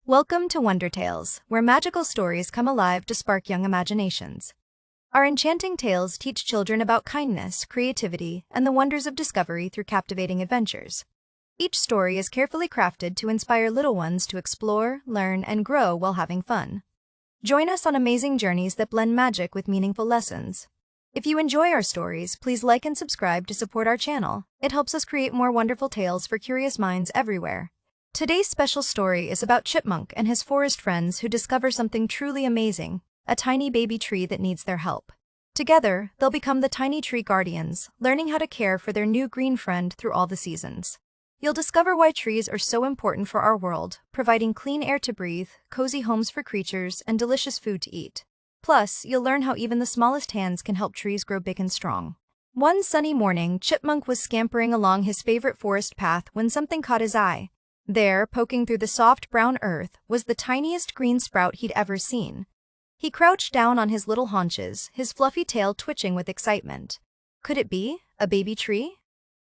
Welcome to Wonder Tales, where magical stories come alive to spark young imaginations. Our enchanting tales teach children about kindness, creativity, and the wonders of discovery through captivating adventures. Each story is carefully crafted to inspire little ones to explore, learn, and grow while having fun. Join us on amazing journeys that blend magic with meaningful lessons. If you enjoy our stories, please like and subscribe to support our channel. It helps us create more wonderful tales for curious minds everywhere. Today's special story is about Chipmunk and his forest friends who discover something truly amazing, a tiny baby tree that needs their help. Together, they'll become the tiny tree guardians, learning how to care for their new green friend through all the seasons. You'll discover why trees are so important for our world, providing clean air to breathe, cozy homes for creatures, and delicious food to eat. Plus, you'll learn how even the smallest hands can help trees grow big and strong. One sunny morning, Chipmunk was scampering along his favorite forest path when something caught his eye. There, poking through the soft brown earth, was the tiniest green sprout he'd ever seen. He crouched down on his little haunches, his fluffy tail twitching with excitement. Could it be a baby tree?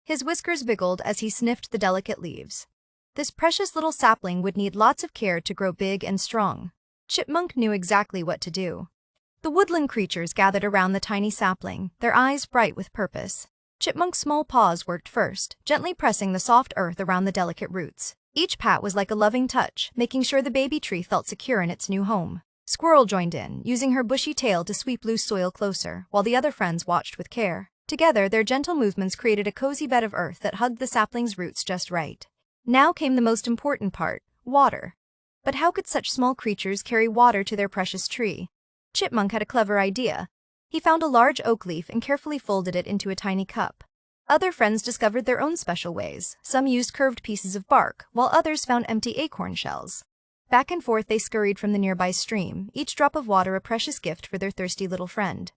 His whiskers wiggled as he sniffed the delicate leaves. This precious little sapling would need lots of care to grow big and strong. Chipmunk knew exactly what to do. The woodland creatures gathered around the tiny sapling, their eyes bright with purpose. Chipmunk's small paws worked first, gently pressing the soft earth around the delicate roots. Each pat was like a loving touch, making sure the baby tree felt secure in its new home. Squirrel joined in, using her bushy tail to sweep loose soil closer, while the other friends watched with care. Together, their gentle movements created a cozy bed of earth that hugged the sapling's roots just right. Now came the most important part, water. But how could such small creatures carry water to their precious tree? Chipmunk had a clever idea. He found a large oak leaf and carefully folded it into a tiny cup. Other friends discovered their own special ways. Some used curved pieces of bark, while others found empty acorn shells. Back and forth they scurried from the nearby stream, each drop of water a precious gift for their thirsty little friend.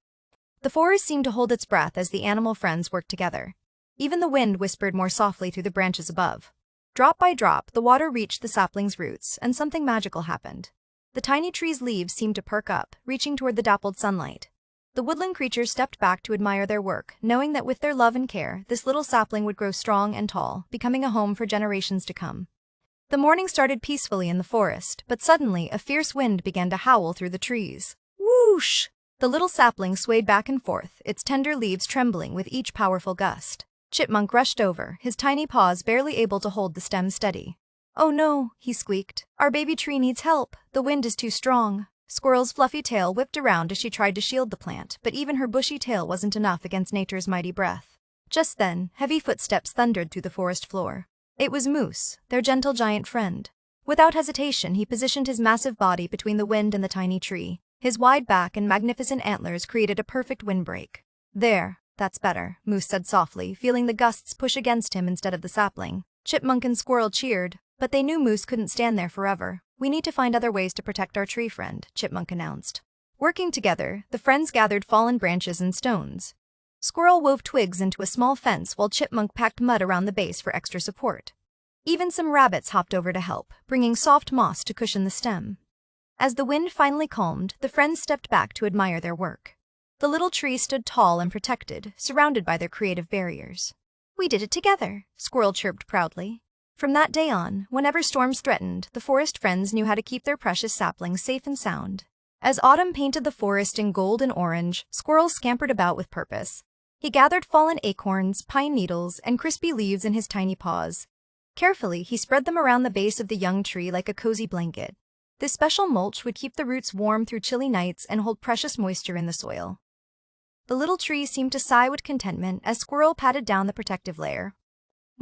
The forest seemed to hold its breath as the animal friends worked together. Even the wind whispered more softly through the branches above. Drop by drop, the water reached the sapling's roots, and something magical happened. The tiny tree's leaves seemed to perk up, reaching toward the dappled sunlight. The woodland creatures stepped back to admire their work, knowing that with their love and care, this little sapling would grow strong and tall, becoming a home for generations to come. The morning started peacefully in the forest, but suddenly a fierce wind began to howl through the trees. Whoosh! The little sapling swayed back and forth, its tender leaves trembling with each powerful gust. Chipmunk rushed over, his tiny paws barely able to hold the stem steady. "Oh no," he squeaked. "Our baby tree needs help. The wind is too strong." Squirrel's fluffy tail whipped around as she tried to shield the plant, but even her bushy tail wasn't enough against nature's mighty breath. Just then, heavy footsteps thundered through the forest floor. It was Moose, their gentle giant friend. Without hesitation, he positioned his massive body between the wind and the tiny tree. His wide back and magnificent antlers created a perfect windbreak. "There, that's better," Moose said softly, feeling the gusts push against him instead of the sapling. Chipmunk and Squirrel cheered, but they knew Moose couldn't stand there forever. "We need to find other ways to protect our tree friend," Chipmunk announced. Working together, the friends gathered fallen branches and stones. Squirrel wove twigs into a small fence while Chipmunk packed mud around the base for extra support. Even some rabbits hopped over to help, bringing soft moss to cushion the stem. As the wind finally calmed, the friends stepped back to admire their work. The little tree stood tall and protected, surrounded by their creative barriers. "We did it together," Squirrel chirped proudly. From that day on, whenever storms threatened, the forest friends knew how to keep their precious saplings safe and sound. As autumn painted the forest in gold and orange, Squirrel scampered about with purpose. He gathered fallen acorns, pine needles, and crispy leaves in his tiny paws. Carefully, he spread them around the base of the young tree like a cozy blanket. This special mulch would keep the roots warm through chilly nights and hold precious moisture in the soil. The little tree seemed to sigh with contentment as Squirrel patted down the protective layer.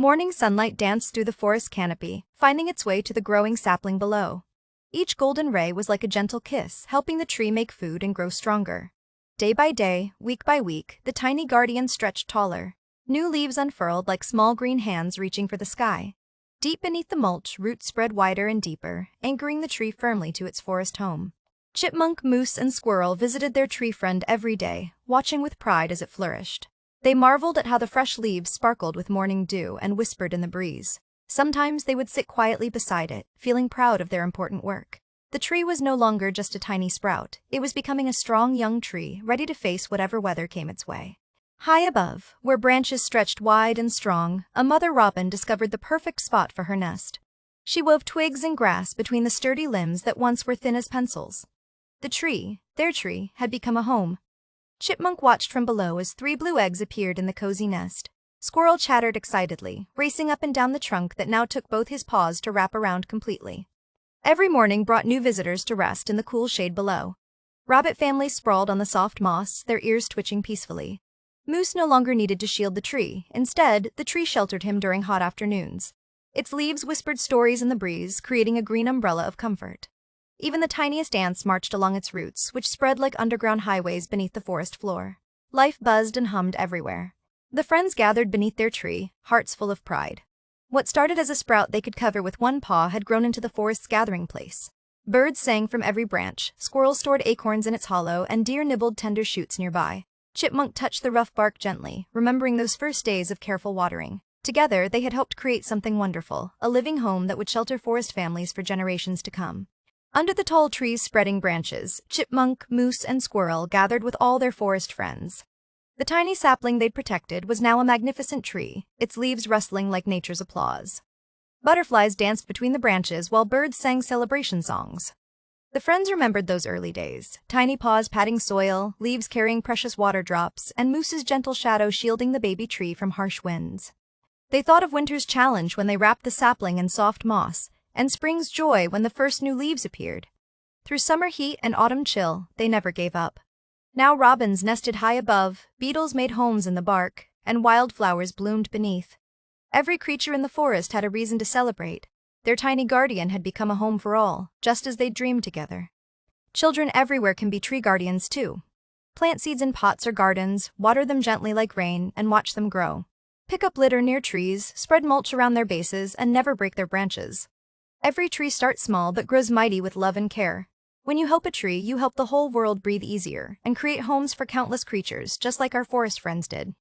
Morning sunlight danced through the forest canopy, finding its way to the growing sapling below. Each golden ray was like a gentle kiss, helping the tree make food and grow stronger. Day by day, week by week, the tiny guardian stretched taller. New leaves unfurled like small green hands reaching for the sky. Deep beneath the mulch, roots spread wider and deeper, anchoring the tree firmly to its forest home. Chipmunk, Moose, and Squirrel visited their tree friend every day, watching with pride as it flourished. They marveled at how the fresh leaves sparkled with morning dew and whispered in the breeze. Sometimes they would sit quietly beside it, feeling proud of their important work. The tree was no longer just a tiny sprout. It was becoming a strong young tree, ready to face whatever weather came its way. High above, where branches stretched wide and strong, a mother robin discovered the perfect spot for her nest. She wove twigs and grass between the sturdy limbs that once were thin as pencils. The tree, their tree, had become a home. Chipmunk watched from below as 3 blue eggs appeared in the cozy nest. Squirrel chattered excitedly, racing up and down the trunk that now took both his paws to wrap around completely. Every morning brought new visitors to rest in the cool shade below. Rabbit families sprawled on the soft moss, their ears twitching peacefully. Moose no longer needed to shield the tree. Instead, the tree sheltered him during hot afternoons. Its leaves whispered stories in the breeze, creating a green umbrella of comfort. Even the tiniest ants marched along its roots, which spread like underground highways beneath the forest floor. Life buzzed and hummed everywhere. The friends gathered beneath their tree, hearts full of pride. What started as a sprout they could cover with one paw had grown into the forest's gathering place. Birds sang from every branch, squirrels stored acorns in its hollow, and deer nibbled tender shoots nearby. Chipmunk touched the rough bark gently, remembering those first days of careful watering. Together, they had helped create something wonderful, a living home that would shelter forest families for generations to come. Under the tall tree's spreading branches, Chipmunk, Moose, and Squirrel gathered with all their forest friends. The tiny sapling they'd protected was now a magnificent tree, its leaves rustling like nature's applause. Butterflies danced between the branches while birds sang celebration songs. The friends remembered those early days, tiny paws patting soil, leaves carrying precious water drops, and Moose's gentle shadow shielding the baby tree from harsh winds. They thought of winter's challenge when they wrapped the sapling in soft moss, and spring's joy when the first new leaves appeared. Through summer heat and autumn chill, they never gave up. Now robins nested high above, beetles made homes in the bark, and wildflowers bloomed beneath. Every creature in the forest had a reason to celebrate. Their tiny guardian had become a home for all, just as they dreamed together. Children everywhere can be tree guardians too. Plant seeds in pots or gardens, water them gently like rain, and watch them grow. Pick up litter near trees, spread mulch around their bases, and never break their branches. Every tree starts small but grows mighty with love and care. When you help a tree, you help the whole world breathe easier and create homes for countless creatures, just like our forest friends did.